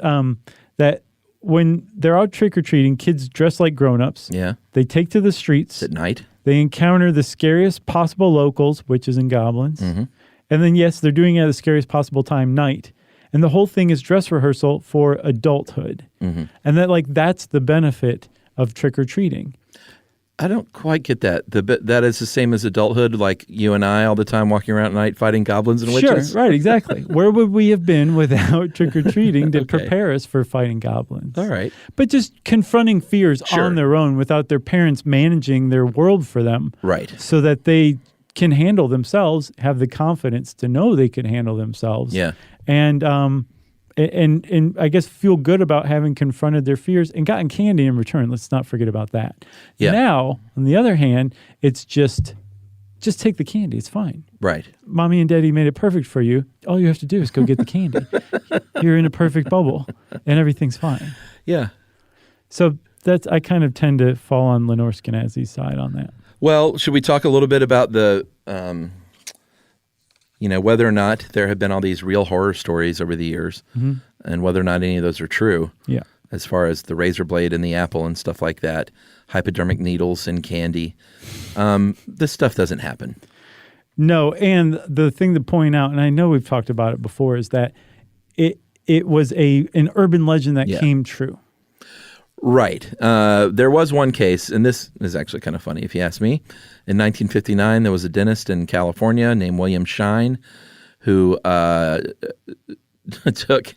that when they're out trick-or-treating, kids dress like grown-ups. Yeah. They take to the streets. At night. They encounter the scariest possible locals, witches and goblins. And then, yes, they're doing it at the scariest possible time, night. And the whole thing is dress rehearsal for adulthood. And that's the benefit of trick-or-treating. I don't quite get that. That is the same as adulthood, like you and I all the time walking around at night fighting goblins and witches? Sure, right, exactly. Where would we have been without trick-or-treating to prepare us for fighting goblins? All right. But just confronting fears on their own without their parents managing their world for them. Right. So that they can handle themselves, have the confidence to know they can handle themselves. Yeah. And I guess feel good about having confronted their fears and gotten candy in return. Let's not forget about that. Yeah. Now, on the other hand, it's just take the candy. It's fine. Right. Mommy and Daddy made it perfect for you. All you have to do is go get the candy. You're in a perfect bubble, and everything's fine. Yeah. So I kind of tend to fall on Lenore Skenazy's side on that. Well, should we talk a little bit about the, whether or not there have been all these real horror stories over the years and whether or not any of those are true? Yeah. As far as the razor blade and the apple and stuff like that, hypodermic needles and candy. This stuff doesn't happen. No, and the thing to point out, and I know we've talked about it before, is that it was an urban legend that came true. Right. There was one case, and this is actually kind of funny if you ask me. In 1959, there was a dentist in California named William Shine who took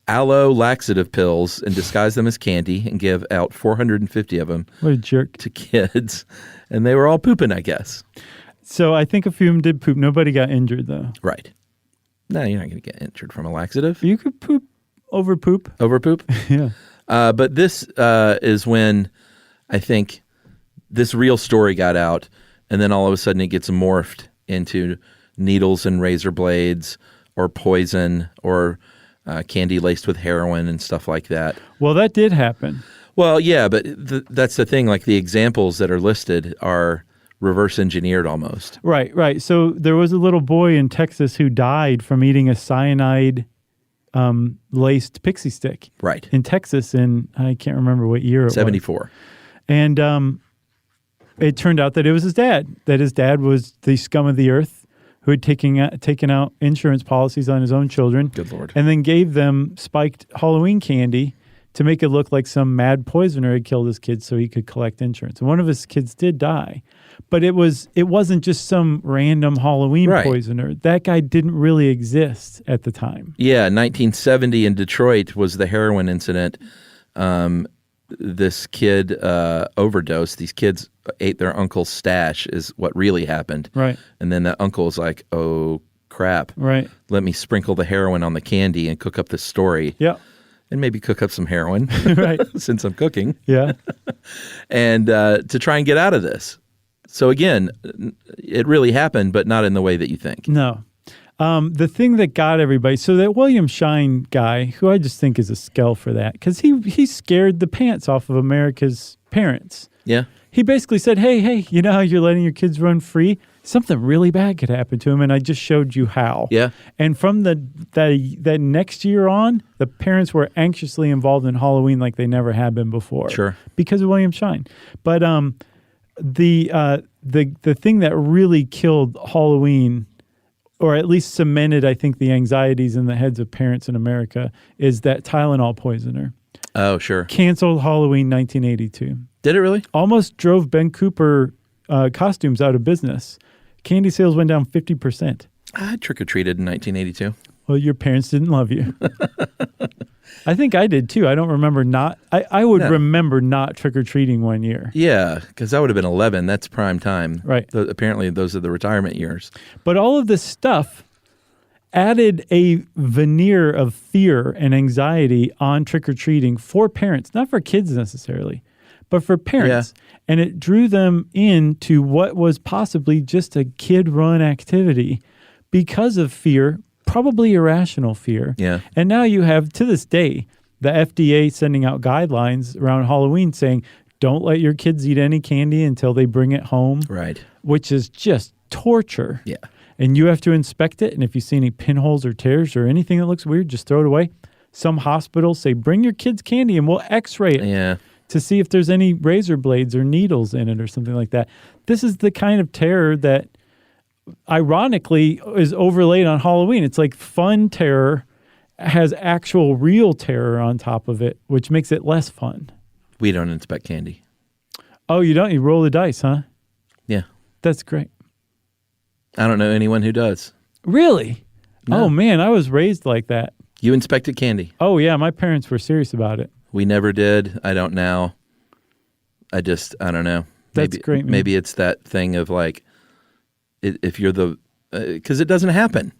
aloe laxative pills and disguised them as candy and gave out 450 of them. What a jerk. To kids. And they were all pooping, I guess. So I think a few of them did poop. Nobody got injured, though. Right. No, you're not going to get injured from a laxative. You could poop over poop. Over poop? Yeah. But this is when I think this real story got out, and then all of a sudden it gets morphed into needles and razor blades or poison or candy laced with heroin and stuff like that. Well, that did happen. Well, yeah, but that's the thing. Like the examples that are listed are reverse engineered almost. Right. So there was a little boy in Texas who died from eating a cyanide laced pixie stick. Right. In Texas in, I can't remember what year it 74. was. And it turned out that it was his dad, that his dad was the scum of the earth who had taken out insurance policies on his own children. Good Lord. And then gave them spiked Halloween candy to make it look like some mad poisoner had killed his kids so he could collect insurance. And one of his kids did die. But it wasn't just some random Halloween poisoner. That guy didn't really exist at the time. Yeah, 1970 in Detroit was the heroin incident. This kid overdosed. These kids ate their uncle's stash is what really happened. Right. And then that uncle was like, oh, crap. Right. Let me sprinkle the heroin on the candy and cook up this story. Yeah. And maybe cook up some heroin. Right. Since I'm cooking. Yeah. And to try and get out of this. So again, it really happened, but not in the way that you think. No. The thing that got everybody, so that William Shine guy, who I just think is a skell for that, because he scared the pants off of America's parents. Yeah. He basically said, hey, you know how you're letting your kids run free? Something really bad could happen to him, and I just showed you how. Yeah. And from that next year on, the parents were anxiously involved in Halloween like they never had been before. Sure. Because of William Shine. But the thing that really killed Halloween, or at least cemented, I think, the anxieties in the heads of parents in America, is that Tylenol poisoner. Oh, sure. Canceled Halloween 1982. Did it really? Almost drove Ben Cooper costumes out of business. Candy sales went down 50%. I trick-or-treated in 1982. Well, your parents didn't love you. I think I did too. I don't remember not. I would remember not trick-or-treating one year. Yeah, because I would have been 11. That's prime time. Right. Apparently, those are the retirement years. But all of this stuff added a veneer of fear and anxiety on trick-or-treating for parents, not for kids necessarily, but for parents. Yeah. And it drew them into what was possibly just a kid-run activity because of fear, probably irrational fear. Yeah. And now you have, to this day, the FDA sending out guidelines around Halloween saying, don't let your kids eat any candy until they bring it home. Right. Which is just torture. Yeah. And you have to inspect it. And if you see any pinholes or tears or anything that looks weird, just throw it away. Some hospitals say, bring your kids' candy and we'll x-ray it. Yeah. To see if there's any razor blades or needles in it or something like that. This is the kind of terror that, ironically, is overlaid on Halloween. It's like fun terror has actual real terror on top of it, which makes it less fun. We don't inspect candy. Oh, you don't? You roll the dice, huh? Yeah. That's great. I don't know anyone who does. Really? No. Oh, man, I was raised like that. You inspected candy. Oh, yeah, my parents were serious about it. We never did. I don't now. I don't know. That's great, man. Maybe it's that thing of like, if you're the, because it doesn't happen.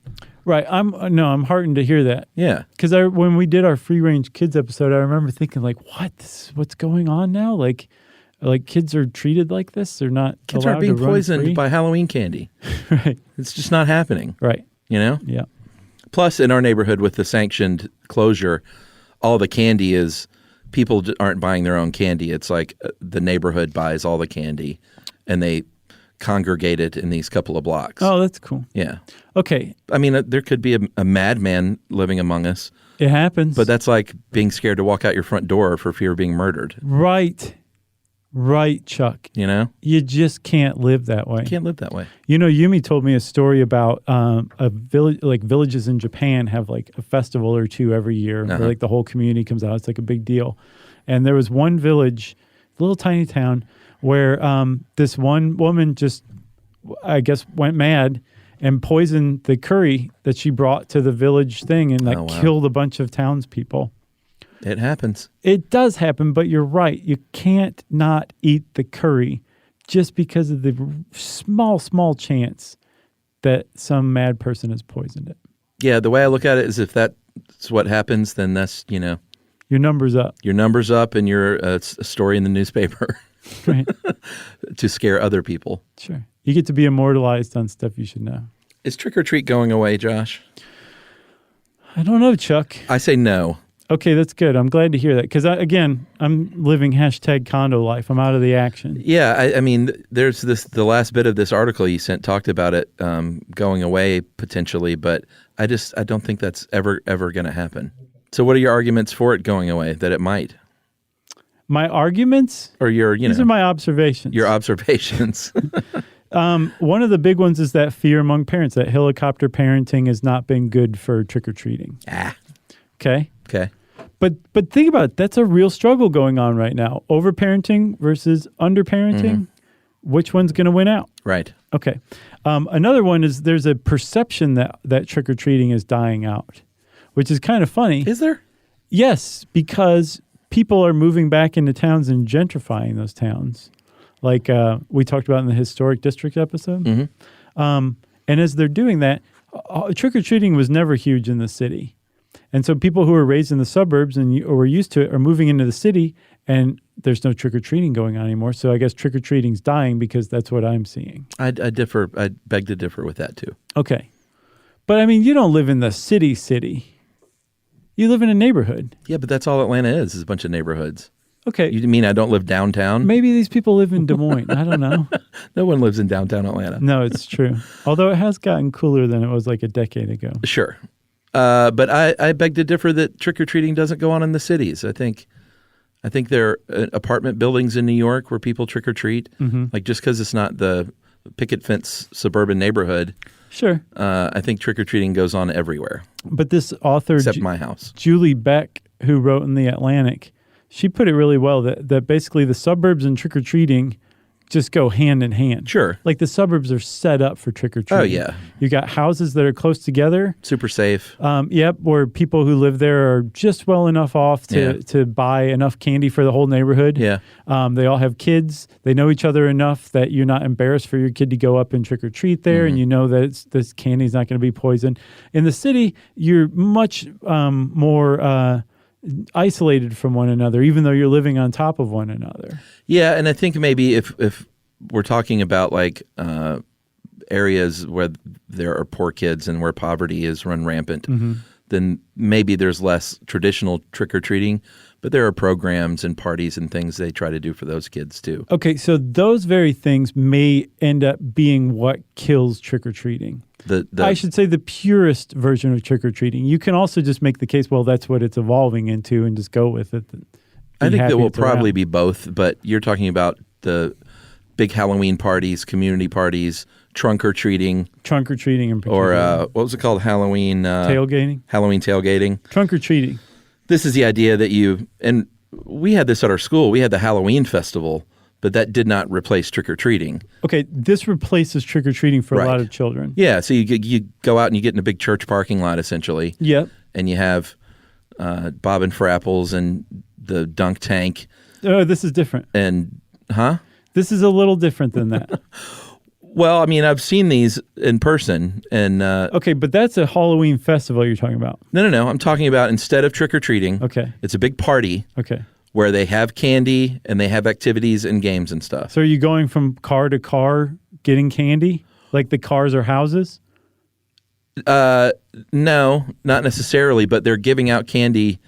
Right. I'm heartened to hear that. Yeah. Because when we did our free range kids episode, I remember thinking like, what's going on now? Like kids are treated like this? They're not Kids allowed aren't being to run poisoned free? by Halloween candy. Right. It's just not happening. Right. You know? Yeah. Plus, in our neighborhood with the sanctioned closure, all the candy is, people aren't buying their own candy. It's like the neighborhood buys all the candy and they congregate it in these couple of blocks. Oh, that's cool. Yeah. Okay. I mean, there could be a madman living among us, It happens. but that's like being scared to walk out your front door for fear of being murdered. Right. Right, Chuck. You know? You just can't live that way. Can't live that way. You know, Yumi told me a story about a village, like villages in Japan have like a festival or two every year where like the whole community comes out. It's like a big deal. And there was one village, a little tiny town, where this one woman just, I guess, went mad and poisoned the curry that she brought to the village thing and like killed a bunch of townspeople. It happens. It does happen, but you're right. You can't not eat the curry just because of the small chance that some mad person has poisoned it. Yeah, the way I look at it is if that's what happens, then that's, your number's up. Your number's up and you're a story in the newspaper. Right. To scare other people. Sure. You get to be immortalized on stuff you should know. Is trick or treat going away, Josh? I don't know, Chuck. I say no. Okay, that's good. I'm glad to hear that because, again, I'm living #condo life. I'm out of the action. Yeah, I mean, there's the last bit of this article you sent talked about it going away potentially, but I don't think that's ever going to happen. So what are your arguments for it going away, that it might? My arguments? Or These are my observations. Your observations. One of the big ones is that fear among parents, that helicopter parenting has not been good for trick-or-treating. Okay? Okay. But think about it. That's a real struggle going on right now. Overparenting versus underparenting. Mm-hmm. Which one's going to win out? Right. Okay. Another one is there's a perception that trick-or-treating is dying out, which is kind of funny. Is there? Yes, because people are moving back into towns and gentrifying those towns, like we talked about in the historic district episode. Mm-hmm. And as they're doing that, trick-or-treating was never huge in the city. And so people who are raised in the suburbs and or were used to it are moving into the city, and there's no trick-or-treating going on anymore. So I guess trick-or-treating's dying because that's what I'm seeing. I differ. I beg to differ with that, too. Okay. But, I mean, you don't live in the city. You live in a neighborhood. Yeah, but that's all Atlanta is a bunch of neighborhoods. Okay. You mean I don't live downtown? Maybe these people live in Des Moines. I don't know. No one lives in downtown Atlanta. No, it's true. Although it has gotten cooler than it was like a decade ago. Sure. But I beg to differ that trick-or-treating doesn't go on in the cities. I think there are apartment buildings in New York where people trick-or-treat. Mm-hmm. Like just because it's not the picket fence suburban neighborhood. Sure. I think trick-or-treating goes on everywhere. But this author, except my house, Julie Beck, who wrote in The Atlantic, she put it really well that basically the suburbs and trick-or-treating just go hand in hand. Sure. Like the suburbs are set up for trick-or-treating. Oh, yeah. You got houses that are close together. Super safe. Yep, where people who live there are just well enough off to buy enough candy for the whole neighborhood. Yeah. They all have kids. They know each other enough that you're not embarrassed for your kid to go up and trick-or-treat there, and you know that this candy's not going to be poisoned. In the city, you're much more isolated from one another, even though you're living on top of one another. Yeah, and I think maybe if we're talking about like areas where there are poor kids and where poverty is run rampant, then maybe there's less traditional trick-or-treating, but there are programs and parties and things they try to do for those kids too. Okay, so those very things may end up being what kills trick-or-treating. I should say the purest version of trick-or-treating. You can also just make the case, well, that's what it's evolving into and just go with it. I think that will probably be both, but you're talking about the big Halloween parties, community parties, trunk-or-treating. Trunk-or-treating in particular. Or what was it called? Halloween... tailgating? Halloween tailgating. Trunk-or-treating. This is the idea that and we had this at our school. We had the Halloween festival, but that did not replace trick-or-treating. Okay, this replaces trick-or-treating for a lot of children. Yeah, so you go out and you get in a big church parking lot, essentially. Yep. And you have bobbin for apples and the dunk tank. Oh, this is different. And, This is a little different than that. Well, I mean, I've seen these in person, and okay, but that's a Halloween festival you're talking about. No. I'm talking about instead of trick-or-treating, okay, it's a big party. Okay. Where they have candy and they have activities and games and stuff. So are you going from car to car getting candy? Like the cars are houses? No, not necessarily, but they're giving out candy.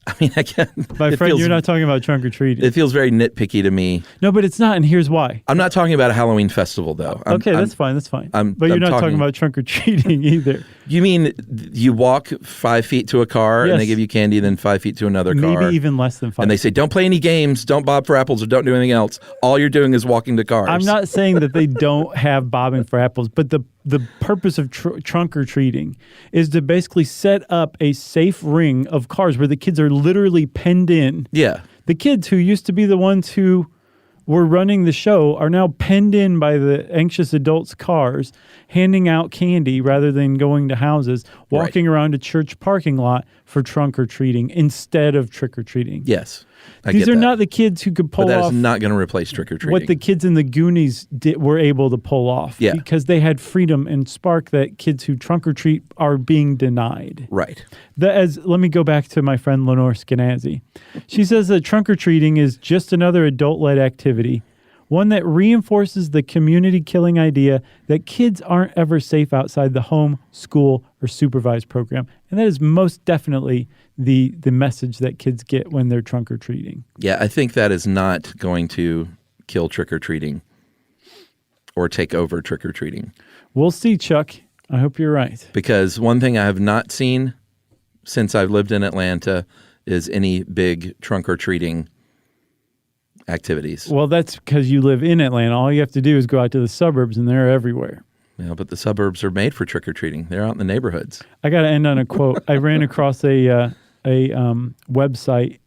I mean, I can't. My friend, you're not talking about trunk or treating. It feels very nitpicky to me. No, but it's not, and here's why. I'm not talking about a Halloween festival, though. That's fine. But you're not talking about trunk or treating either. You mean you walk 5 feet to a car and they give you candy, then 5 feet to another car? Maybe even less than 5. And they say, don't play any games, don't bob for apples, or don't do anything else. All you're doing is walking to cars. I'm not saying that they don't have bobbing for apples, but the purpose of trunk or treating is to basically set up a safe ring of cars where the kids are literally penned in. Yeah. The kids who used to be the ones who were running the show are now penned in by the anxious adults' cars, handing out candy rather than going to houses, walking around a church parking lot for trunk or treating instead of trick or treating. Yes. These are not the kids who could pull off. But that is not going to replace trick or treating. What the kids in the Goonies were able to pull off. Yeah. Because they had freedom and spark that kids who trunk or treat are being denied. Right. Let me go back to my friend Lenore Skenazy. She says that trunk or treating is just another adult-led activity, one that reinforces the community-killing idea that kids aren't ever safe outside the home, school, or supervised program. And that is most definitely the message that kids get when they're trunk or treating. Yeah, I think that is not going to kill trick or treating or take over trick or treating. We'll see, Chuck. I hope you're right. Because one thing I have not seen since I've lived in Atlanta is any big trunk or treating activities. Well, that's because you live in Atlanta. All you have to do is go out to the suburbs, and they're everywhere. Yeah, but the suburbs are made for trick or treating. They're out in the neighborhoods. I got to end on a quote. I ran across a website,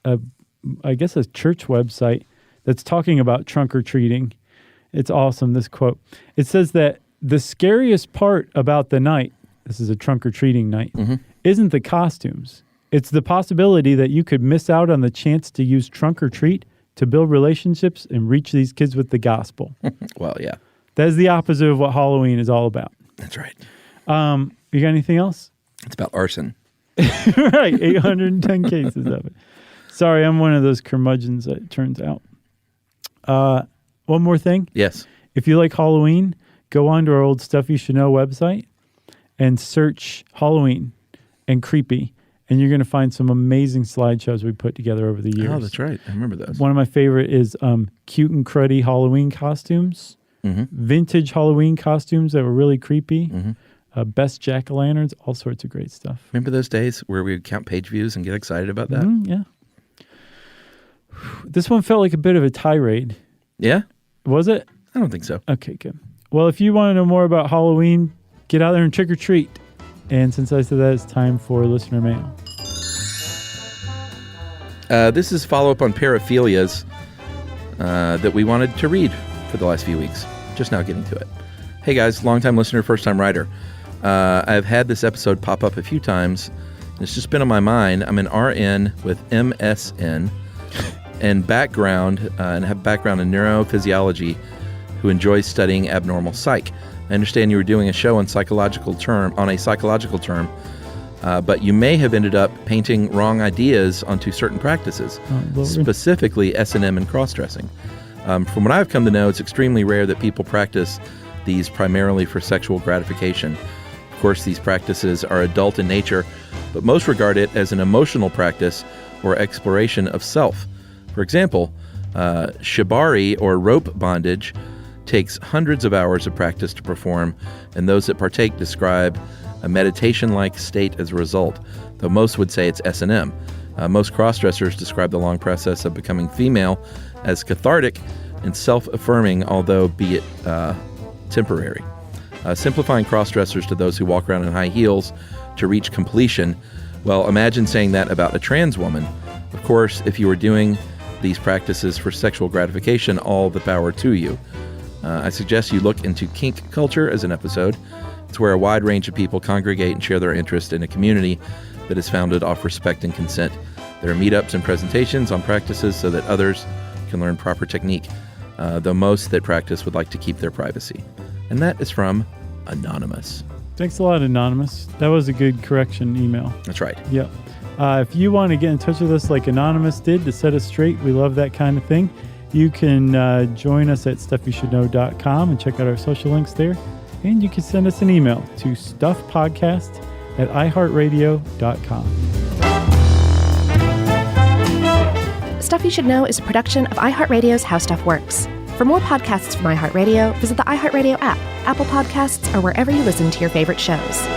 I guess a church website that's talking about trunk or treating. It's awesome. This quote. It says that the scariest part about the night, this is a trunk or treating night, isn't the costumes. It's the possibility that you could miss out on the chance to use trunk or treat to build relationships and reach these kids with the gospel. Well, yeah. That is the opposite of what Halloween is all about. That's right. You got anything else? It's about arson. Right. 810 cases of it. Sorry, I'm one of those curmudgeons, it turns out. One more thing. Yes. If you like Halloween, go on to our old Stuff You Should Know website and search Halloween and creepy. And you're going to find some amazing slideshows we put together over the years. Oh, that's right. I remember those. One of my favorite is cute and cruddy Halloween costumes, vintage Halloween costumes that were really creepy, best jack-o'-lanterns, all sorts of great stuff. Remember those days where we would count page views and get excited about that? Yeah. This one felt like a bit of a tirade. Yeah? Was it? I don't think so. Okay, good. Well, if you want to know more about Halloween, get out there and trick or treat. And since I said that, it's time for listener mail. This is follow-up on paraphilias. that we wanted to read for the last few weeks. Just now getting to it. Hey guys, longtime listener, first-time writer. I've had this episode pop up a few times, and it's just been on my mind. I'm an RN with MSN and have background in neurophysiology who enjoys studying abnormal psych. I understand you were doing a show on a psychological term, but you may have ended up painting wrong ideas onto certain practices, specifically S&M and cross-dressing. From what I've come to know, it's extremely rare that people practice these primarily for sexual gratification. Of course, these practices are adult in nature, but most regard it as an emotional practice or exploration of self. For example, shibari or rope bondage takes hundreds of hours of practice to perform, and those that partake describe a meditation-like state as a result, though most would say it's S&M. Most cross-dressers describe the long process of becoming female as cathartic and self-affirming, although be it temporary. Simplifying cross-dressers to those who walk around in high heels to reach completion, well, imagine saying that about a trans woman. Of course, if you were doing these practices for sexual gratification, all the power to you. I suggest you look into kink culture as an episode. It's where a wide range of people congregate and share their interest in a community that is founded off respect and consent. There are meetups and presentations on practices so that others can learn proper technique, though most that practice would like to keep their privacy. And that is from Anonymous. Thanks a lot, Anonymous. That was a good correction email. That's right. Yep. If you want to get in touch with us like Anonymous did to set us straight, we love that kind of thing. You can join us at stuffyoushouldknow.com and check out our social links there. And you can send us an email to stuffpodcast@iheartradio.com. Stuff You Should Know is a production of iHeartRadio's How Stuff Works. For more podcasts from iHeartRadio, visit the iHeartRadio app, Apple Podcasts, or wherever you listen to your favorite shows.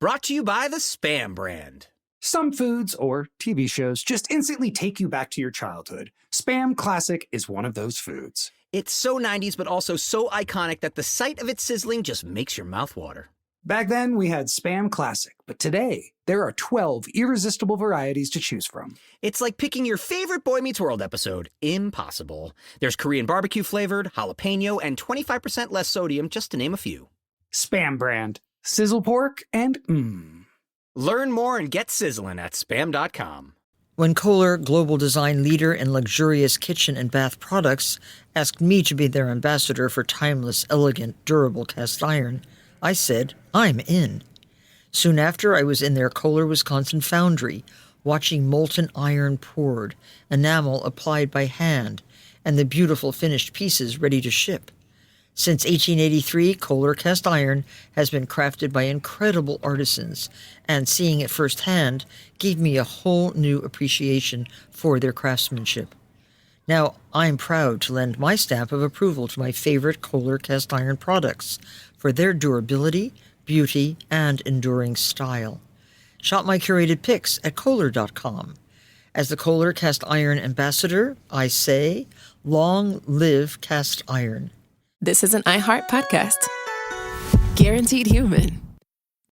Brought to you by the Spam brand. Some foods or TV shows just instantly take you back to your childhood. Spam Classic is one of those foods. It's so 90s, but also so iconic that the sight of it sizzling just makes your mouth water. Back then, we had Spam Classic, but today, there are 12 irresistible varieties to choose from. It's like picking your favorite Boy Meets World episode. Impossible. There's Korean barbecue flavored, jalapeno, and 25% less sodium, just to name a few. Spam brand. Sizzle pork and Learn more and get sizzling at spam.com. When Kohler, global design leader in luxurious kitchen and bath products, asked me to be their ambassador for timeless, elegant, durable cast iron, I said, I'm in. Soon after, I was in their Kohler, Wisconsin foundry, watching molten iron poured, enamel applied by hand, and the beautiful finished pieces ready to ship. Since 1883, Kohler cast iron has been crafted by incredible artisans, and seeing it firsthand gave me a whole new appreciation for their craftsmanship. Now, I'm proud to lend my stamp of approval to my favorite Kohler cast iron products for their durability, beauty, and enduring style. Shop my curated picks at Kohler.com. As the Kohler cast iron ambassador, I say, long live cast iron. This is an iHeart podcast. Guaranteed human.